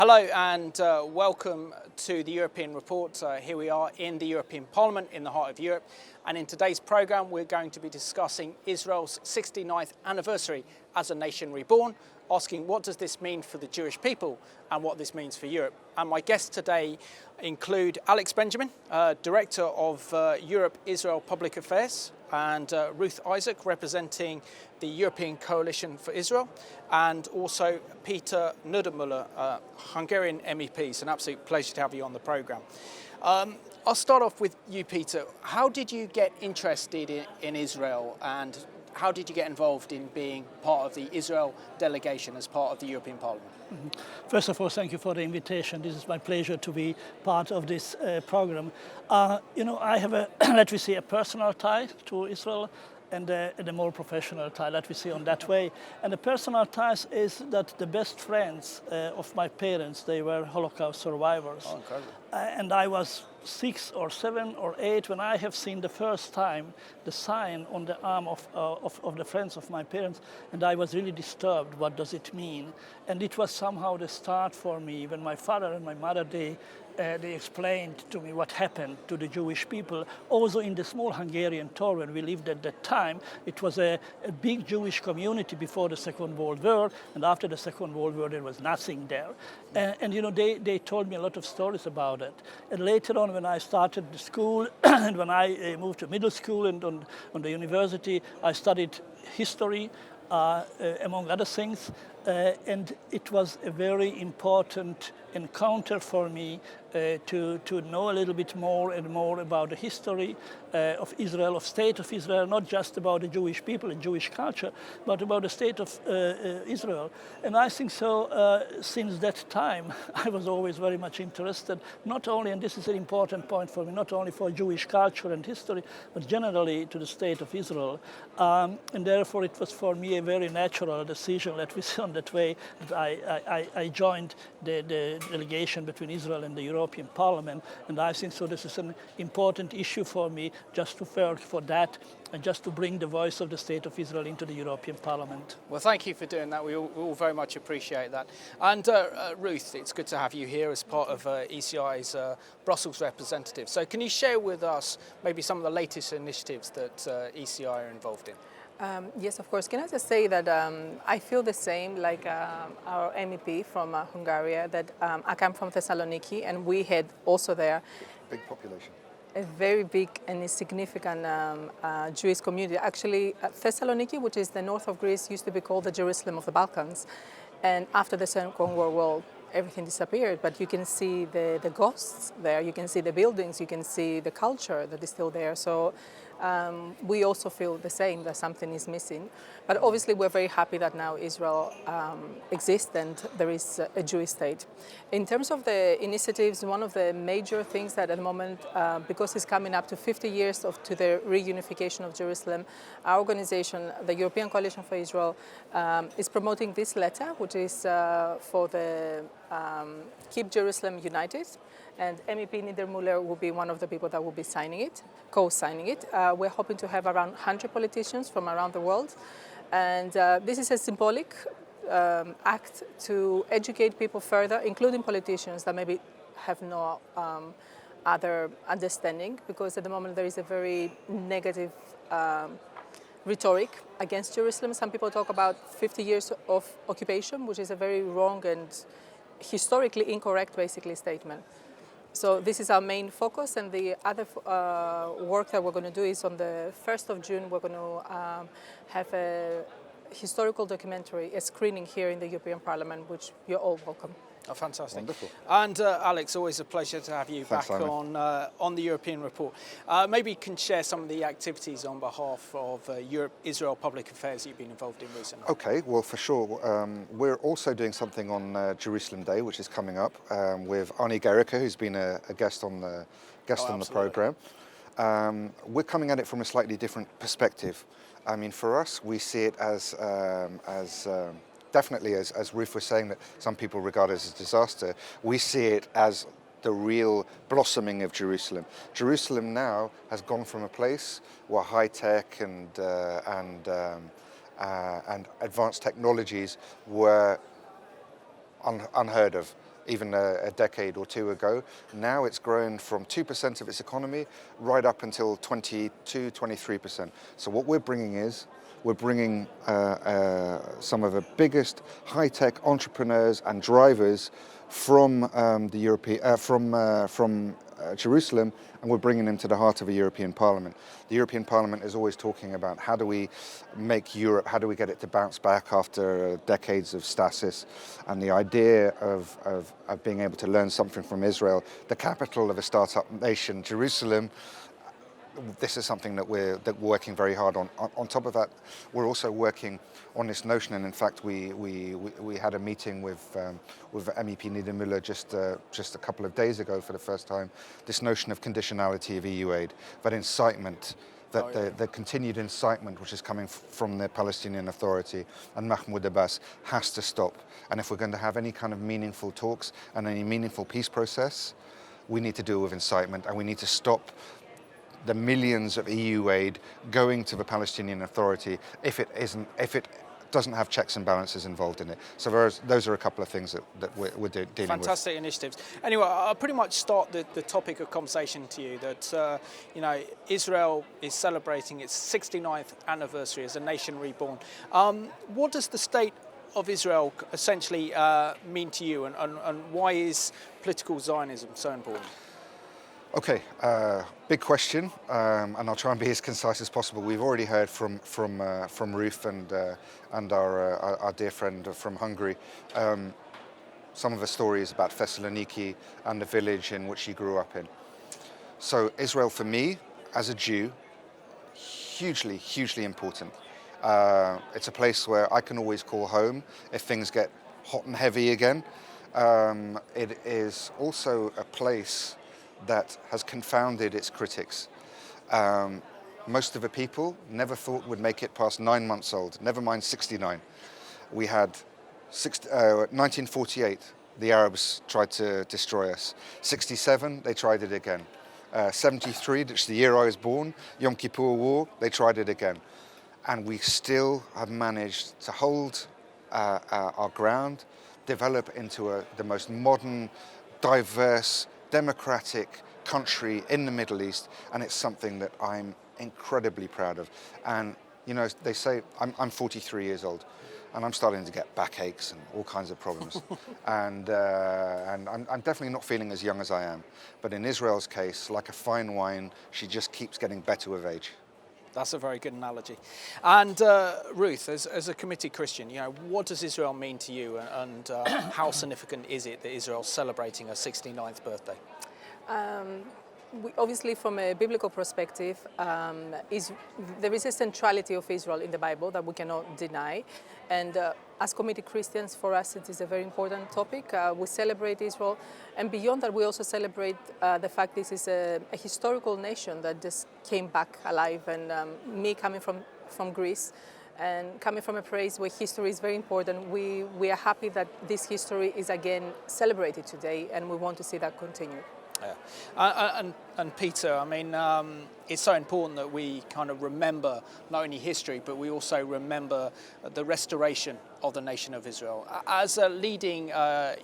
Hello and welcome to the European Report. Here we are in the European Parliament in the heart of Europe, and in today's programme we're going to be discussing Israel's 69th anniversary as a nation reborn, asking what does this mean for the Jewish people and what this means for Europe. And my guests today include Alex Benjamin, Director of Europe-Israel Public Affairs, and Ruth Isaac, representing the European Coalition for Israel, and also Péter Niedermüller, Hungarian MEP. It's an absolute pleasure to have you on the programme. I'll start off with you, Peter. How did you get interested in Israel, and how did you get involved in being part of the Israel delegation as part of the European Parliament? First of all, thank you for the invitation. This is my pleasure to be part of this program. I have let me say, a personal tie to Israel and a more professional tie, let me say on that way. And the personal ties is that the best friends of my parents, they were Holocaust survivors. Oh, incredible. And I was 6 or 7 or 8 when I have seen the first time the sign on the arm of the friends of my parents, and I was really disturbed. What does it mean? And it was somehow the start for me when my father and my mother, they explained to me what happened to the Jewish people. Also in the small Hungarian town where we lived at that time, it was a big Jewish community before the Second World War, and after the Second World War there was nothing there. And they told me a lot of stories about it. And later on, when I started the school and when I moved to middle school and on the university, I studied history, among other things. And it was a very important encounter for me to know a little bit more and more about the history of Israel, of state of Israel, not just about the Jewish people and Jewish culture, but about the state of Israel. And I think so since that time, I was always very much interested, not only, and this is an important point for me, not only for Jewish culture and history, but generally to the state of Israel. And therefore it was for me a very natural decision, let me say on that way, that I joined the delegation between Israel and the European Parliament. And I think so this is an important issue for me, just to work for that and just to bring the voice of the State of Israel into the European Parliament. Well, thank you for doing that. We all very much appreciate that. And Ruth, it's good to have you here as part of ECI's Brussels representative. So can you share with us maybe some of the latest initiatives that ECI are involved in? Yes, of course. Can I just say that I feel the same like our MEP from Hungary, that I come from Thessaloniki, and we had also there big population, a very big and significant Jewish community. Actually, Thessaloniki, which is the north of Greece, used to be called the Jerusalem of the Balkans. And after the Second World War, everything disappeared, but you can see the ghosts there, you can see the buildings, you can see the culture that is still there. So we also feel the same, that something is missing. But obviously we're very happy that now Israel exists and there is a Jewish state. In terms of the initiatives, one of the major things that at the moment, because it's coming up to 50 years to the reunification of Jerusalem, our organization, the European Coalition for Israel, is promoting this letter, which is for the Keep Jerusalem United. And MEP Niedermüller will be one of the people that will be signing it, co-signing it. We're hoping to have around 100 politicians from around the world. And this is a symbolic act to educate people further, including politicians that maybe have no other understanding, because at the moment there is a very negative rhetoric against Jerusalem. Some people talk about 50 years of occupation, which is a very wrong and historically incorrect, basically, statement. So this is our main focus, and the other work that we're going to do is on the 1st of June, we're going to have a historical documentary, a screening here in the European Parliament, which you're all welcome. Oh, fantastic. Wonderful. And Alex, always a pleasure to have you Thanks, back Simon. on the European Report. Maybe you can share some of the activities on behalf of Europe-Israel Public Affairs you've been involved in recently. Okay, well, for sure. We're also doing something on Jerusalem Day, which is coming up, with Arnie Gericke, who's been a guest on the programme. We're coming at it from a slightly different perspective. I mean, for us, we see it as definitely, as Ruth was saying, that some people regard it as a disaster. We see it as the real blossoming of Jerusalem. Jerusalem now has gone from a place where high tech and advanced technologies were unheard of. even a decade or two ago. Now it's grown from 2% of its economy right up until 22, 23%. So what we're bringing some of the biggest high-tech entrepreneurs and drivers from Jerusalem, and we're bringing them to the heart of the European Parliament. The European Parliament is always talking about how do we make Europe, how do we get it to bounce back after decades of stasis, and the idea of being able to learn something from Israel, the capital of a startup nation, Jerusalem. This is something that we're working very hard on. On top of that, we're also working on this notion, and in fact, we had a meeting with MEP Niedermüller just a couple of days ago for the first time. This notion of conditionality of EU aid, that incitement, that the continued incitement which is coming from the Palestinian Authority and Mahmoud Abbas has to stop. And if we're going to have any kind of meaningful talks and any meaningful peace process, we need to deal with incitement, and we need to stop the millions of EU aid going to the Palestinian Authority if it doesn't have checks and balances involved in it. So those are a couple of things that we're dealing with. Fantastic initiatives. Anyway, I'll pretty much start the topic of conversation to you that, Israel is celebrating its 69th anniversary as a nation reborn. What does the state of Israel essentially mean to you, and why is political Zionism so important? Okay, big question, and I'll try and be as concise as possible. We've already heard from Ruth and our dear friend from Hungary some of the stories about Thessaloniki and the village in which he grew up in. So Israel, for me, as a Jew, hugely, hugely important. It's a place where I can always call home if things get hot and heavy again. It is also a place that has confounded its critics. Most of the people never thought would make it past 9 months old, never mind 69. We had 1948, the Arabs tried to destroy us. 67, they tried it again. 73, which is the year I was born, Yom Kippur War, they tried it again. And we still have managed to hold our ground, develop into the most modern, diverse, democratic country in the Middle East, and it's something that I'm incredibly proud of. And they say I'm 43 years old, and I'm starting to get backaches and all kinds of problems. and I'm definitely not feeling as young as I am. But in Israel's case, like a fine wine, she just keeps getting better with age. That's a very good analogy. And Ruth, as a committed Christian, what does Israel mean to you, and how significant is it that Israel's celebrating her 69th birthday? Obviously, from a biblical perspective, there is a centrality of Israel in the Bible that we cannot deny. And as committed Christians, for us, it is a very important topic. We celebrate Israel. And beyond that, we also celebrate the fact this is a historical nation that just came back alive. And me coming from Greece and coming from a place where history is very important, we are happy that this history is again celebrated today, and we want to see that continue. Yeah. And Peter, it's so important that we kind of remember not only history, but we also remember the restoration of the nation of Israel. As a leading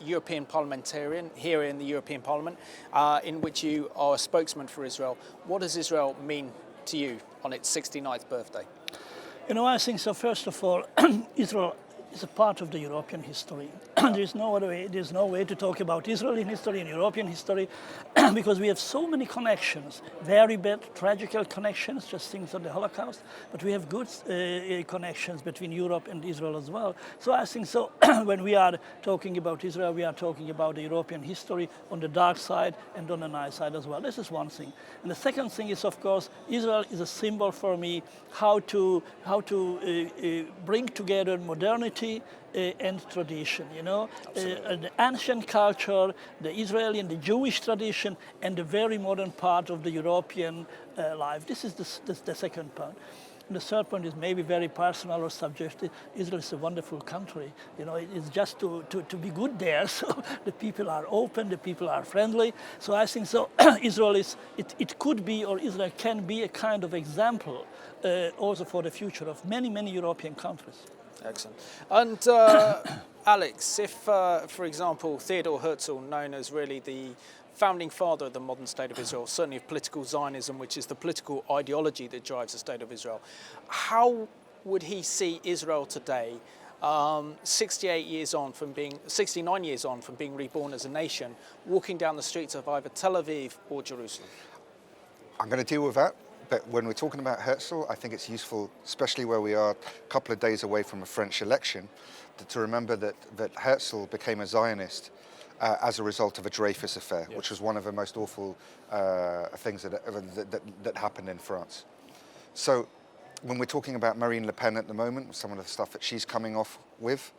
European parliamentarian here in the European Parliament, in which you are a spokesman for Israel, what does Israel mean to you on its 69th birthday? I think so. First of all, Israel is a part of the European history. There's no way to talk about Israeli history and European history because we have so many connections, very bad, tragical connections, just things of the Holocaust, but we have good connections between Europe and Israel as well. So I think so when we are talking about Israel, we are talking about the European history on the dark side and on the nice side as well. This is one thing. And the second thing is, of course, Israel is a symbol for me how to bring together modernity and tradition, the ancient culture, the Israeli and the Jewish tradition, and the very modern part of the European life. This is the second part. And the third point is maybe very personal or subjective. Israel is a wonderful country. It's just to be good there. So the people are open, the people are friendly. So I think so. Israel it could be, or Israel can be a kind of example also for the future of many, many European countries. Excellent. And Alex, if, for example, Theodor Herzl, known as really the founding father of the modern State of Israel, certainly of political Zionism, which is the political ideology that drives the State of Israel, how would he see Israel today, 69 years on from being reborn as a nation, walking down the streets of either Tel Aviv or Jerusalem? I'm going to deal with that, but when we're talking about Herzl, I think it's useful, especially where we are a couple of days away from a French election, to remember that Herzl became a Zionist as a result of a Dreyfus affair, Yes. which was one of the most awful things that happened in France. So when we're talking about Marine Le Pen at the moment, some of the stuff that she's coming off with,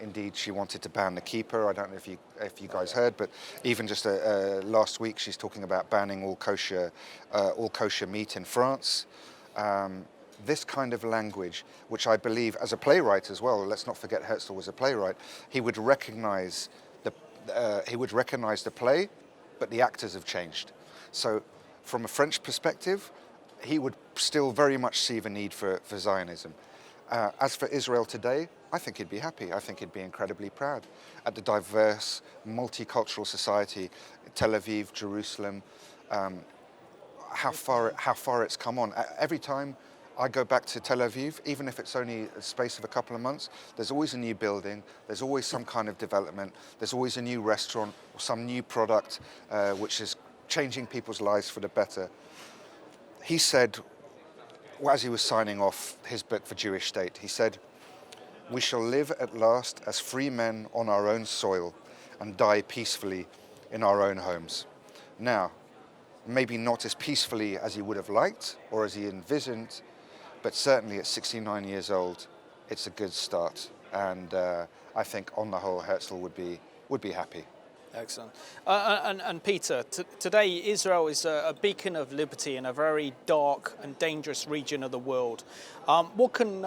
indeed she wanted to ban the keeper. I don't know if you guys heard, but even just last week she's talking about banning all kosher meat in France. This kind of language, which I believe, as a playwright as well, let's not forget Herzl was a playwright, he would recognize the play, but the actors have changed. So from a French perspective, he would still very much see the need for Zionism. As for Israel today, I think he'd be happy. I think he'd be incredibly proud at the diverse, multicultural society, Tel Aviv, Jerusalem, how far it's come on. Every time I go back to Tel Aviv, even if it's only a space of a couple of months, there's always a new building, there's always some kind of development, there's always a new restaurant or some new product which is changing people's lives for the better. He said, as he was signing off his book for Jewish State, he said, "We shall live at last as free men on our own soil and die peacefully in our own homes." Now, maybe not as peacefully as he would have liked or as he envisioned, but certainly at 69 years old, it's a good start. And I think on the whole, Herzl would be happy. Excellent. And Peter, today Israel is a beacon of liberty in a very dark and dangerous region of the world. What can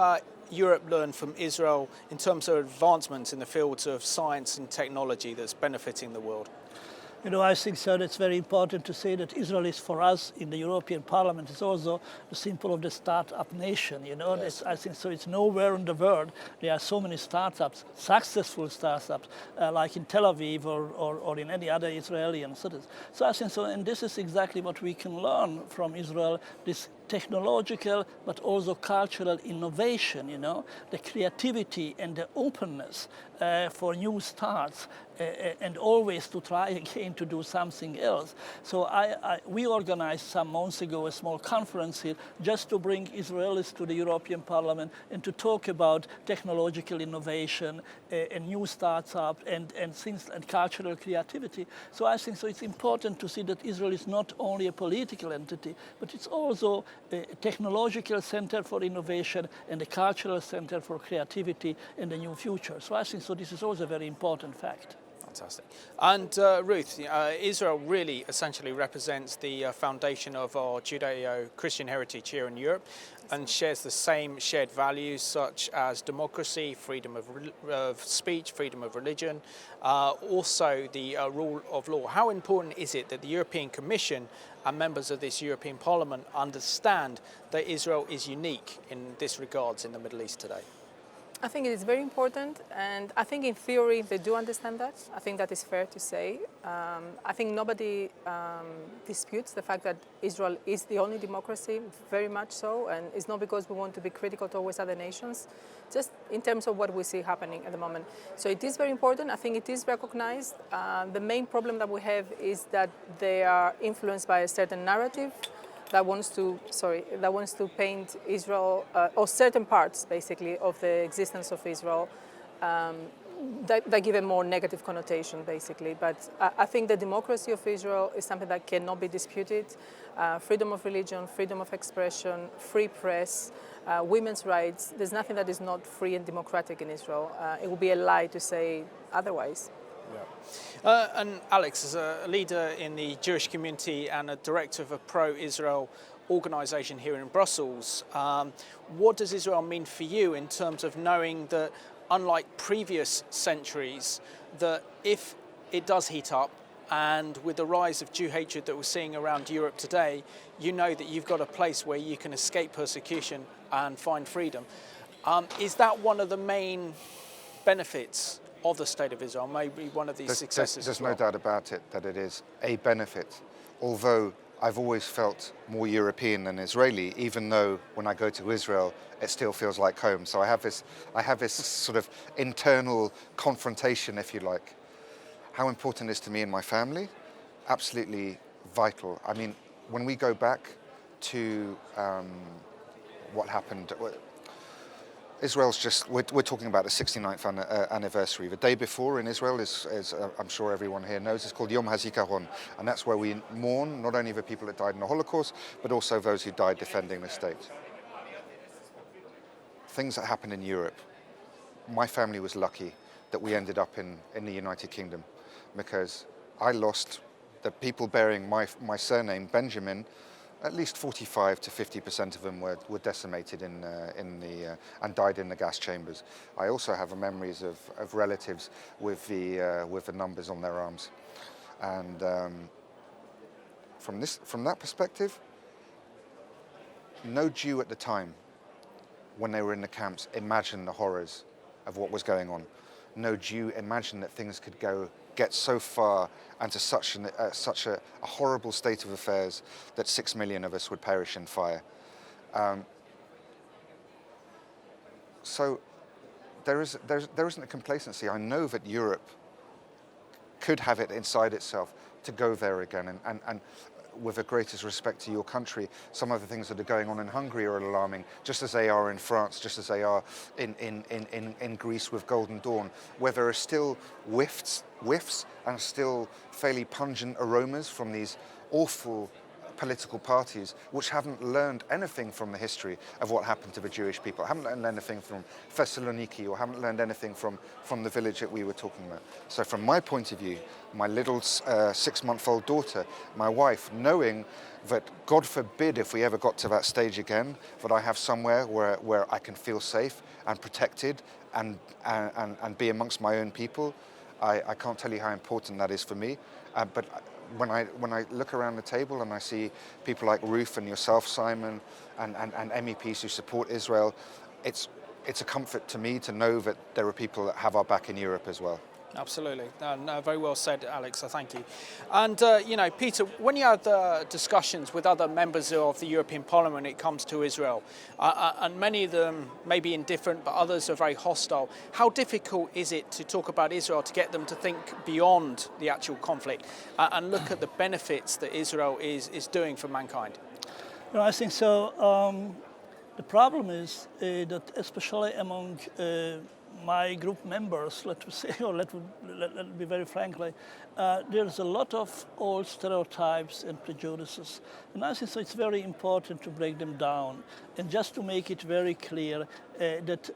Europe learn from Israel in terms of advancements in the fields of science and technology that's benefiting the world? You know, I think, sir, it's very important to say that Israel is, for us in the European Parliament, is also the symbol of the startup nation. You know, Yes. I think so. It's nowhere in the world there are so many startups, successful startups, like in Tel Aviv or in any other Israeli cities. So I think so, and this is exactly what we can learn from Israel. This technological but also cultural innovation, you know, the creativity and the openness for new starts and always to try again to do something else. So we organized some months ago a small conference here just to bring Israelis to the European Parliament and to talk about technological innovation and new startups and things and cultural creativity. So I think so it's important to see that Israel is not only a political entity, but it's also a technological center for innovation and a cultural center for creativity and a new future. So I think so this is also a very important fact. Fantastic. And Ruth, Israel really essentially represents the foundation of our Judeo-Christian heritage here in Europe and shares the same shared values such as democracy, freedom of speech, freedom of religion, also the rule of law. How important is it that the European Commission and members of this European Parliament understand that Israel is unique in this regards in the Middle East today? I think it is very important, and I think in theory they do understand that. I think that is fair to say. I think nobody disputes the fact that Israel is the only democracy, very much so, and it's not because we want to be critical towards other nations, just in terms of what we see happening at the moment. So it is very important. I think it is recognized. The main problem that we have is that they are influenced by a certain narrative that wants to paint Israel, or certain parts basically of the existence of Israel, that give a more negative connotation basically. But I think the democracy of Israel is something that cannot be disputed. Freedom of religion, freedom of expression, free press, women's rights. There's nothing that is not free and democratic in Israel. It would be a lie to say otherwise. Yeah. And Alex, as a leader in the Jewish community and a director of a pro-Israel organisation here in Brussels, what does Israel mean for you in terms of knowing that, unlike previous centuries, that if it does heat up, and with the rise of Jew hatred that we're seeing around Europe today, you know that you've got a place where you can escape persecution and find freedom. Is that one of the main benefits of the State of Israel, maybe one of these successes. There's no doubt about it that it is a benefit, although I've always felt more European than Israeli, even though when I go to Israel, it still feels like home. So I have this sort of internal confrontation, if you like. How important it is to me and my family? Absolutely vital. I mean, when we go back to what happened, Israel's just, we're talking about the 69th anniversary. The day before in Israel is I'm sure everyone here knows, it's called Yom HaZikaron. And that's where we mourn not only the people that died in the Holocaust, but also those who died defending the state. Things that happened in Europe. My family was lucky that we ended up in the United Kingdom, because I lost the people bearing my surname, Benjamin. At least 45 to 50% of them were decimated and died in the gas chambers. I also have memories of relatives with the numbers on their arms, and from that perspective, no Jew at the time, when they were in the camps, imagined the horrors of what was going on. No Jew imagined that things could get so far and to such a horrible state of affairs that 6 million of us would perish in fire. So there isn't a complacency. I know that Europe could have it inside itself to go there again, and with the greatest respect to your country, some of the things that are going on in Hungary are alarming, just as they are in France, just as they are in Greece with Golden Dawn, where there are still whiffs and still fairly pungent aromas from these awful political parties which haven't learned anything from the history of what happened to the Jewish people, haven't learned anything from Thessaloniki, or haven't learned anything from the village that we were talking about. So from my point of view, my little 6-month-old daughter, my wife, knowing that, God forbid, if we ever got to that stage again, that I have somewhere where I can feel safe and protected and be amongst my own people, I can't tell you how important that is for me. But when I look around the table and I see people like Ruth and yourself, Simon, and MEPs who support Israel, it's a comfort to me to know that there are people that have our back in Europe as well. Absolutely. No, very well said, Alex. So thank you. And, Peter, when you have discussions with other members of the European Parliament when it comes to Israel, and many of them may be indifferent, but others are very hostile, how difficult is it to talk about Israel to get them to think beyond the actual conflict and look at the benefits that Israel is doing for mankind? I think so. The problem is that especially among my group members, let me say, or let me very frankly, there's a lot of old stereotypes and prejudices. And I think so it's very important to break them down and just to make it very clear that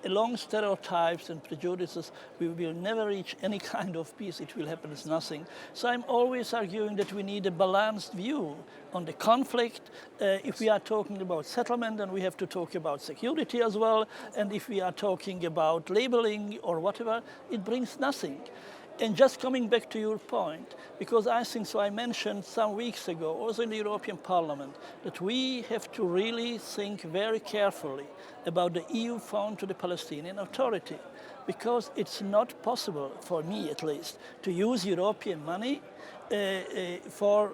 along stereotypes and prejudices, we will never reach any kind of peace. It will happen as nothing. So I'm always arguing that we need a balanced view on the conflict. If we are talking about settlement, then we have to talk about security as well. And if we are talking about labeling or whatever, it brings nothing. And just coming back to your point, because I think so I mentioned some weeks ago, also in the European Parliament, that we have to really think very carefully about the EU fund to the Palestinian Authority, because it's not possible, for me at least, to use European money for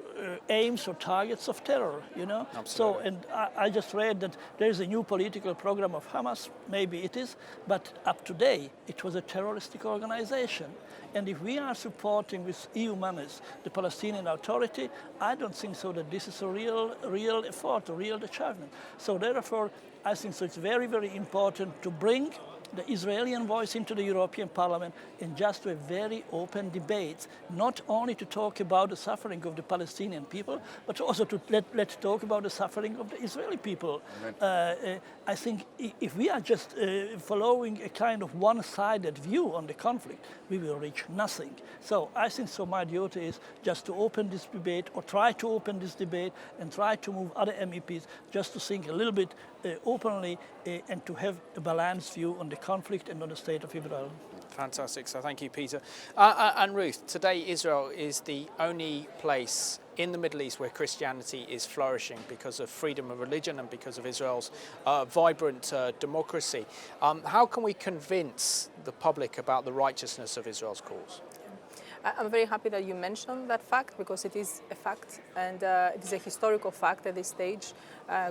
aims or targets of terror, Absolutely. So, and I just read that there's a new political program of Hamas, maybe it is, but up to date, it was a terroristic organization. And if we are supporting with EU monies the Palestinian Authority, I don't think so that this is a real effort, a real achievement. So therefore, I think so it's very, very important to bring the Israeli voice into the European Parliament and just to a very open debate, not only to talk about the suffering of the Palestinian people, but also to let's talk about the suffering of the Israeli people. I think if we are just following a kind of one-sided view on the conflict, we will reach nothing. So I think so my duty is just to open this debate, or try to open this debate, and try to move other MEPs just to think a little bit openly and to have a balanced view on the conflict and on the state of Israel. Fantastic. So thank you, Peter. And Ruth, today Israel is the only place in the Middle East where Christianity is flourishing because of freedom of religion and because of Israel's vibrant democracy. How can we convince the public about the righteousness of Israel's cause? I'm very happy that you mentioned that fact, because it is a fact, and it is a historical fact at this stage.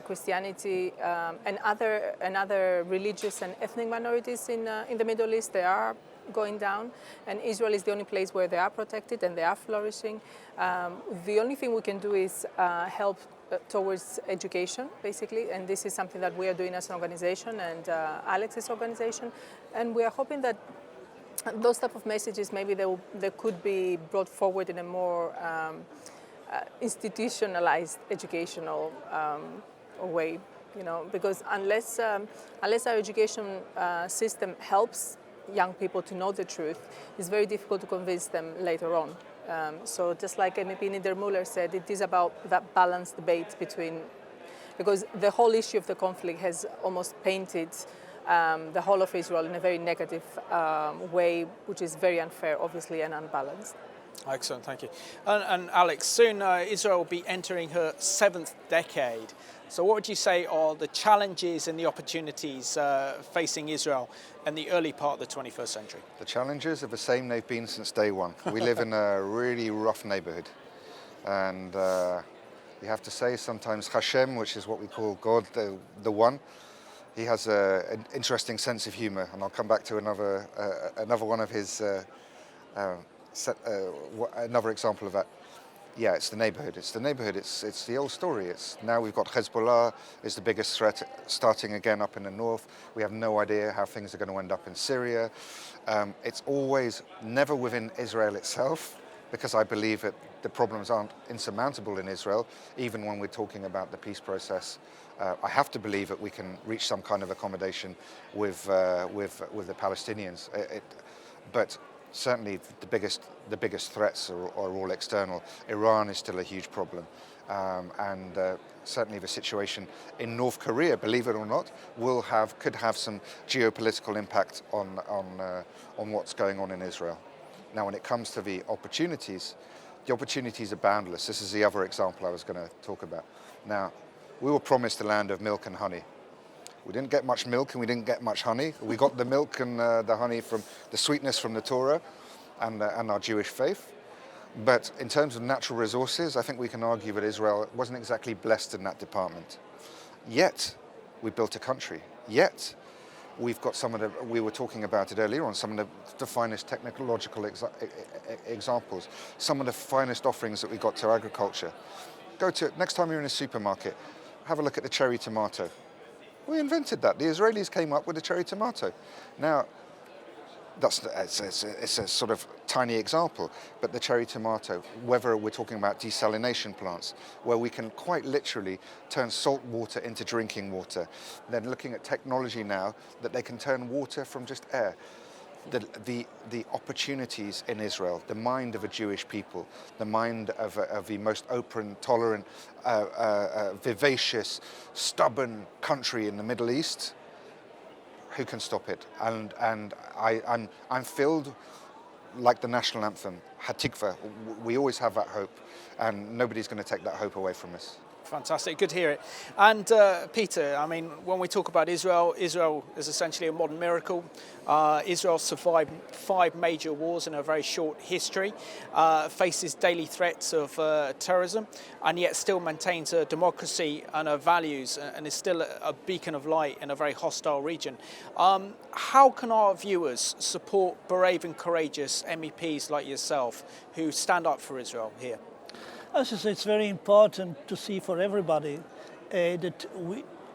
Christianity and other religious and ethnic minorities in the Middle East, they are going down, and Israel is the only place where they are protected and they are flourishing. The only thing we can do is help towards education, basically, and this is something that we are doing as an organization and Alex's organization, and we are hoping that those type of messages, maybe they could be brought forward in a more institutionalized educational way, you know, because unless our education system helps young people to know the truth, it's very difficult to convince them later on. So just like MEP Niedermüller said, it is about that balanced debate between, because the whole issue of the conflict has almost painted the whole of Israel in a very negative way, which is very unfair, obviously, and unbalanced. Excellent, thank you. And Alex, soon Israel will be entering her 7th decade. So what would you say are the challenges and the opportunities facing Israel in the early part of the 21st century? The challenges are the same they've been since day one. We live in a really rough neighborhood. And you have to say sometimes Hashem, which is what we call God, the one, he has an interesting sense of humor. And I'll come back to another one of his, another example of that. Yeah, it's the neighborhood. It's the neighborhood. It's the old story. It's now we've got Hezbollah is the biggest threat starting again up in the north. We have no idea how things are going to end up in Syria. It's always never within Israel itself, because I believe that the problems aren't insurmountable in Israel, even when we're talking about the peace process. I have to believe that we can reach some kind of accommodation with the Palestinians. But certainly the biggest threats are all external. Iran is still a huge problem, and certainly the situation in North Korea, believe it or not, could have some geopolitical impact on what's going on in Israel. Now, when it comes to the opportunities are boundless. This is the other example I was going to talk about. Now, we were promised a land of milk and honey. We didn't get much milk and we didn't get much honey. We got the milk and the honey from the sweetness from the Torah and our Jewish faith. But in terms of natural resources, I think we can argue that Israel wasn't exactly blessed in that department. Yet, we built a country. Yet, we've got we were talking about it earlier on, some of the finest technological examples, some of the finest offerings that we got to agriculture. Next time you're in a supermarket, have a look at the cherry tomato. We invented that. The Israelis came up with the cherry tomato. Now, it's a sort of tiny example, but the cherry tomato, whether we're talking about desalination plants, where we can quite literally turn salt water into drinking water, then looking at technology now that they can turn water from just air. The opportunities in Israel, the mind of a Jewish people, the mind of the most open, tolerant, vivacious, stubborn country in the Middle East, who can stop it? And I'm filled like the national anthem, Hatikva. We always have that hope, and nobody's going to take that hope away from us. Fantastic, good to hear it. And Peter, I mean, when we talk about Israel is essentially a modern miracle. Israel survived 5 major wars in a very short history, faces daily threats of terrorism, and yet still maintains a democracy and her values, and is still a beacon of light in a very hostile region. How can our viewers support brave and courageous MEPs like yourself who stand up for Israel here? It's very important to see for everybody that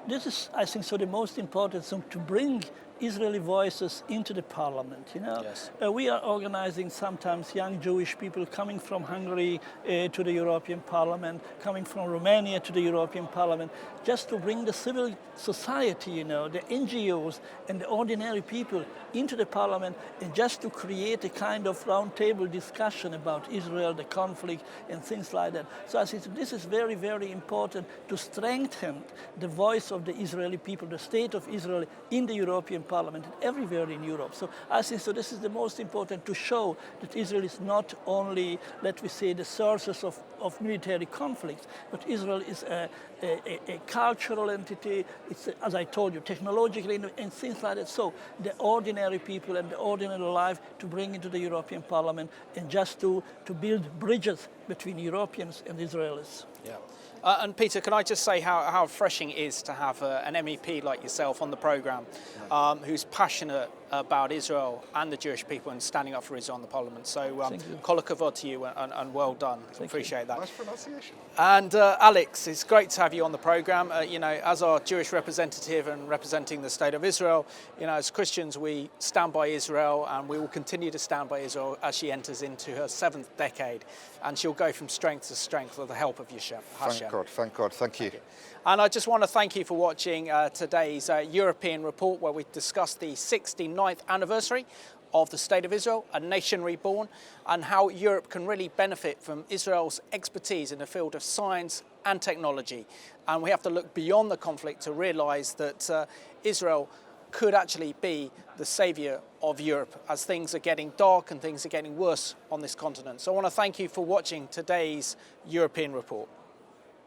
this is, I think, so the most important thing, to bring Israeli voices into the parliament. You know, yes. We are organizing sometimes young Jewish people coming from Hungary to the European Parliament, coming from Romania to the European Parliament, just to bring the civil society, you know, the NGOs and the ordinary people into the parliament, and just to create a kind of roundtable discussion about Israel, the conflict, and things like that. So I think this is very, very important to strengthen the voice of the Israeli people, the state of Israel in the European Parliament and everywhere in Europe. So I think so this is the most important, to show that Israel is not only, let me say, the sources of military conflicts, but Israel is a cultural entity. It's, as I told you, technologically and things like that. So the ordinary people and the ordinary life to bring into the European Parliament, and just to build bridges between Europeans and Israelis. Yeah. And Peter, can I just say how refreshing it is to have an MEP like yourself on the programme, who's passionate about Israel and the Jewish people and standing up for Israel in the Parliament. So kol hakavod to you and well done. Appreciate that. Nice pronunciation. And Alex, it's great to have you on the programme. You know, as our Jewish representative and representing the State of Israel, you know, as Christians we stand by Israel, and we will continue to stand by Israel as she enters into her 7th decade, and she'll go from strength to strength with the help of Hashem. Thank God, thank you. And I just want to thank you for watching today's European report, where we discussed the 69th anniversary of the State of Israel, a nation reborn, and how Europe can really benefit from Israel's expertise in the field of science and technology. And we have to look beyond the conflict to realise that Israel could actually be the saviour of Europe as things are getting dark and things are getting worse on this continent. So I want to thank you for watching today's European report.